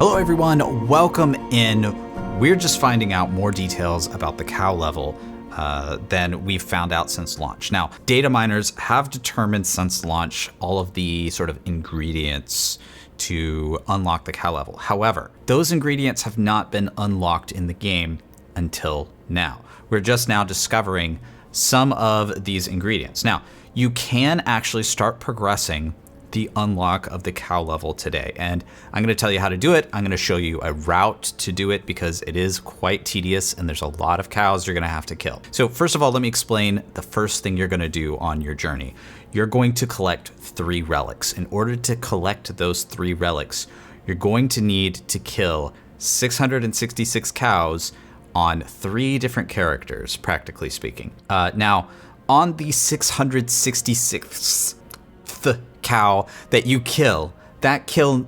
Hello everyone, welcome in. We're just finding out more details about the cow level than we've found out since launch. Now, data miners have determined since launch all of the sort of ingredients to unlock the cow level. However, those ingredients have not been unlocked in the game until now. We're just now discovering some of these ingredients. Now, you can actually start progressing the unlock of the cow level today. And I'm going to tell you how to do it. I'm going to show you a route to do it because it is quite tedious and there's a lot of cows you're going to have to kill. So first of all, let me explain the first thing you're going to do on your journey. You're going to collect 3 relics. In order to collect those 3 relics, you're going to need to kill 666 cows on 3 different characters, practically speaking. Now, on the 666th cow that you kill, that kill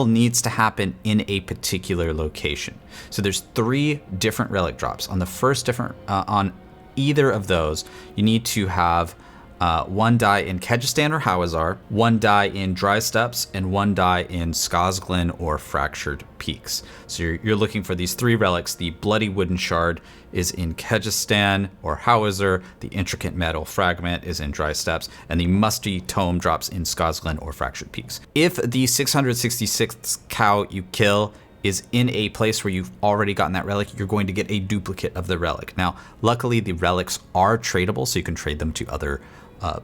needs to happen in a particular location. So there's 3 different relic drops. On the first on either of those, you need to have 1 die in Kyrgyzstan or Hawazar, 1 die in Dry Steppes, and 1 die in Skazglen or Fractured Peaks. So you're looking for these 3 relics. The Bloody Wooden Shard is in Kyrgyzstan or Hawazar, the Intricate Metal Fragment is in Dry Steppes, and the Musty Tome drops in Skazglen or Fractured Peaks. If the 666th cow you kill is in a place where you've already gotten that relic, you're going to get a duplicate of the relic. Now, luckily the relics are tradable, so you can trade them to other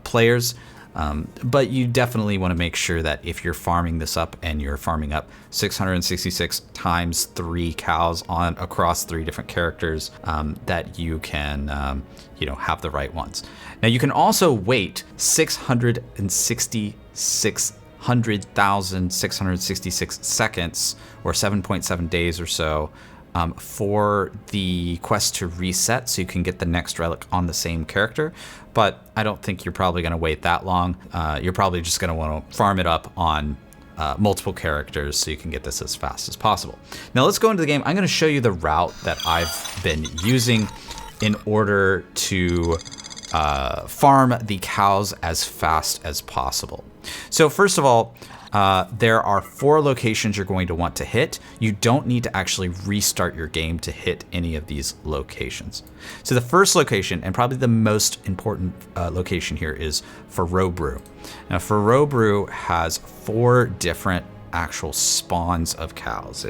players. But you definitely want to make sure that if you're farming this up and you're farming up 666 times 3 cows across 3 different characters, that you can, have the right ones. Now you can also wait 666 seconds or 7.7 days or so for the quest to reset so you can get the next relic on the same character. But I don't think you're probably going to wait that long. You're probably just going to want to farm it up on multiple characters so you can get this as fast as possible. Now let's go into the game. I'm going to show you the route that I've been using in order to farm the cows as fast as possible. So first of all, there are 4 locations you're going to want to hit. You don't need to actually restart your game to hit any of these locations. So the first location, and probably the most important location here, is Farobru. Now Farobru has 4 different actual spawns of cows.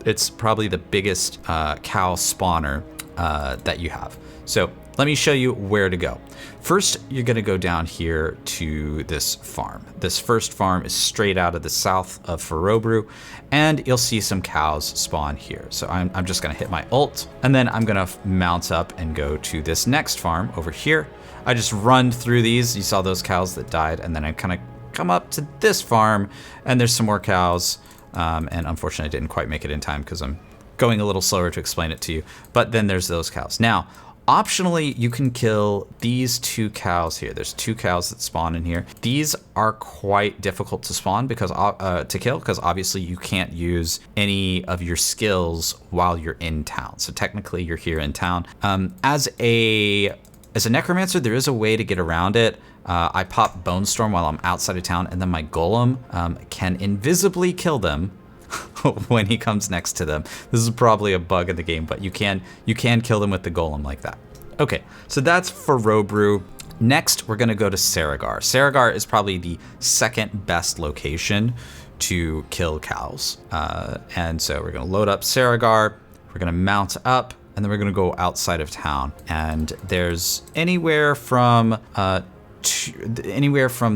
It's probably the biggest cow spawner that you have. So let me show you where to go. First, you're going to go down here to this farm. This first farm is straight out of the south of Farobru, and you'll see some cows spawn here. So I'm just going to hit my ult, and then I'm going to mount up and go to this next farm over here. I just run through these. You saw those cows that died, and then I kind of come up to this farm, and there's some more cows. And unfortunately, I didn't quite make it in time because I'm going a little slower to explain it to you. But then there's those cows. Now, optionally, you can kill these 2 cows here. There's 2 cows that spawn in here. These are quite difficult to spawn because to kill because obviously you can't use any of your skills while you're in town. So technically, you're here in town. As a necromancer, there is a way to get around it. I pop Bone Storm while I'm outside of town, and then my golem can invisibly kill them when he comes next to them. This is probably a bug in the game, but you can kill them with the golem like that. Okay, so that's Farobru. Next, we're gonna go to Saragar. Saragar is probably the second best location to kill cows. And so we're gonna load up Saragar, we're gonna mount up, and then we're gonna go outside of town. And there's anywhere from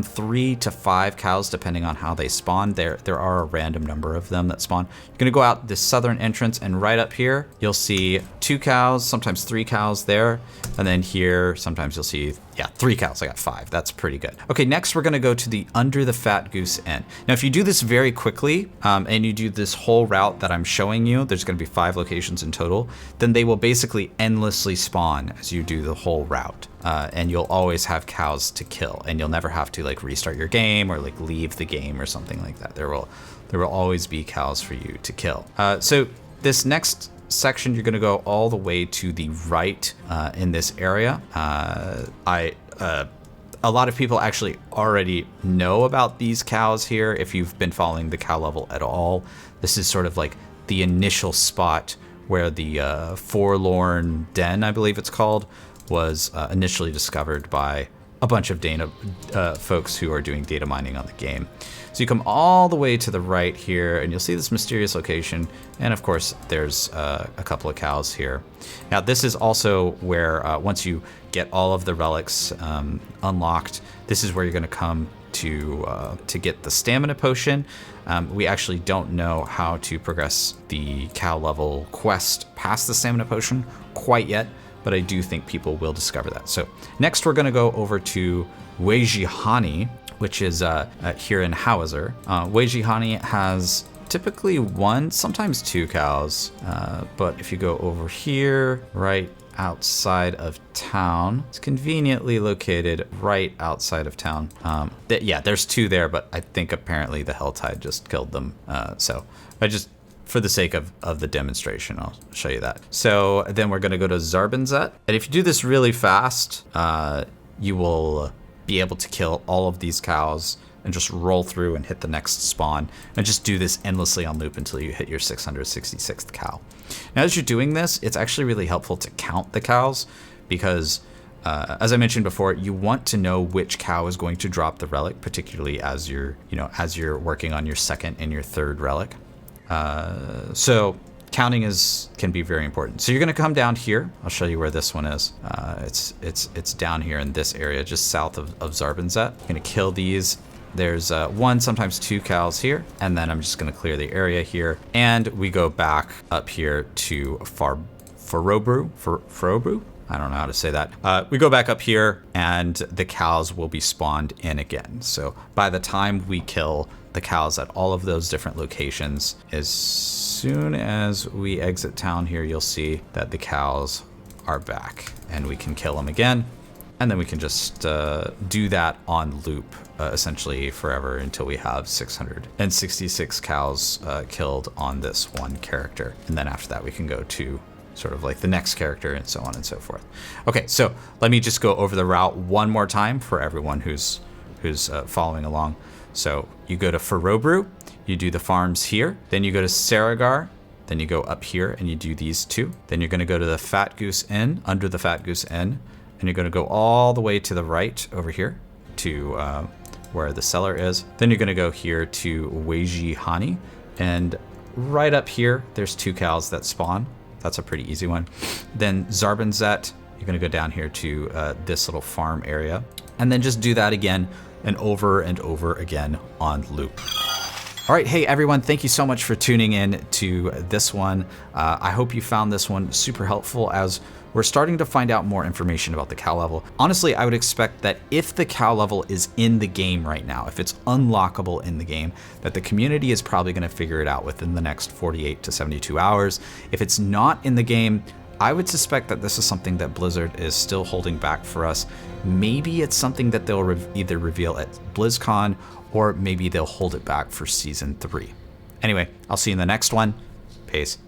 3 to 5 cows depending on how they spawn. There are a random number of them that spawn. You're gonna go out this southern entrance, and right up here you'll see 2 cows, sometimes 3 cows there, and then here sometimes you'll see 3 cows. I got 5. That's pretty good. Okay, next we're gonna go to the Under the Fat Goose Inn. Now if you do this very quickly and you do this whole route that I'm showing you, there's gonna be 5 locations in total, then they will basically endlessly spawn as you do the whole route. And you'll always have cows to kill, and you'll never have to like restart your game or like leave the game or something like that. There will always be cows for you to kill. So this next section, you're going to go all the way to the right in this area. A lot of people actually already know about these cows here if you've been following the cow level at all. This is sort of like the initial spot where the Forlorn Den, I believe it's called, was initially discovered by a bunch of folks who are doing data mining on the game. So you come all the way to the right here, and you'll see this mysterious location. And of course, there's a couple of cows here. Now, this is also where once you get all of the relics unlocked, this is where you're going to come to get the stamina potion. We actually don't know how to progress the cow level quest past the stamina potion quite yet, but I do think people will discover that. So next we're going to go over to Weijihani, which is here in Hauser. Weijihani has typically one, sometimes two cows, but if you go over here, right outside of town, it's conveniently located right outside of town. Yeah, there's two there, but I think apparently the Helltide just killed them. So I just, for the sake of the demonstration, I'll show you that. So then we're going to go to Zarbinzet. And if you do this really fast, you will be able to kill all of these cows and just roll through and hit the next spawn and just do this endlessly on loop until you hit your 666th cow. Now, as you're doing this, it's actually really helpful to count the cows because as I mentioned before, you want to know which cow is going to drop the relic, particularly as you're working on your second and your third relic. So counting can be very important. So you're going to come down here. I'll show you where this one is. It's down here in this area, just south of Zarbinzet. I'm going to kill these. There's one, sometimes two cows here, and then I'm just going to clear the area here. And we go back up here to Farobru. I don't know how to say that. We go back up here, and the cows will be spawned in again. So by the time we kill the cows at all of those different locations, as soon as we exit town here, you'll see that the cows are back, and we can kill them again. And then we can just do that on loop, essentially forever until we have 666 cows killed on this one character. And then after that, we can go to sort of like the next character and so on and so forth. Okay, so let me just go over the route one more time for everyone who's following along. So you go to Farobru, you do the farms here, then you go to Saragar, then you go up here and you do these two. Then you're going to go to the Fat Goose Inn, under the Fat Goose Inn. And you're going to go all the way to the right over here to where the cellar is. Then you're going to go here to Weijihani. And right up here, there's two cows that spawn. That's a pretty easy one. Then Zarbinzet, you're going to go down here to this little farm area. And then just do that again and over again on loop. All right, hey everyone, thank you so much for tuning in to this one. I hope you found this one super helpful as we're starting to find out more information about the cow level. Honestly, I would expect that if the cow level is in the game right now, if it's unlockable in the game, that the community is probably going to figure it out within the next 48 to 72 hours. If it's not in the game, I would suspect that this is something that Blizzard is still holding back for us. Maybe it's something that they'll either reveal at BlizzCon or maybe they'll hold it back for Season 3. Anyway, I'll see you in the next one. Peace.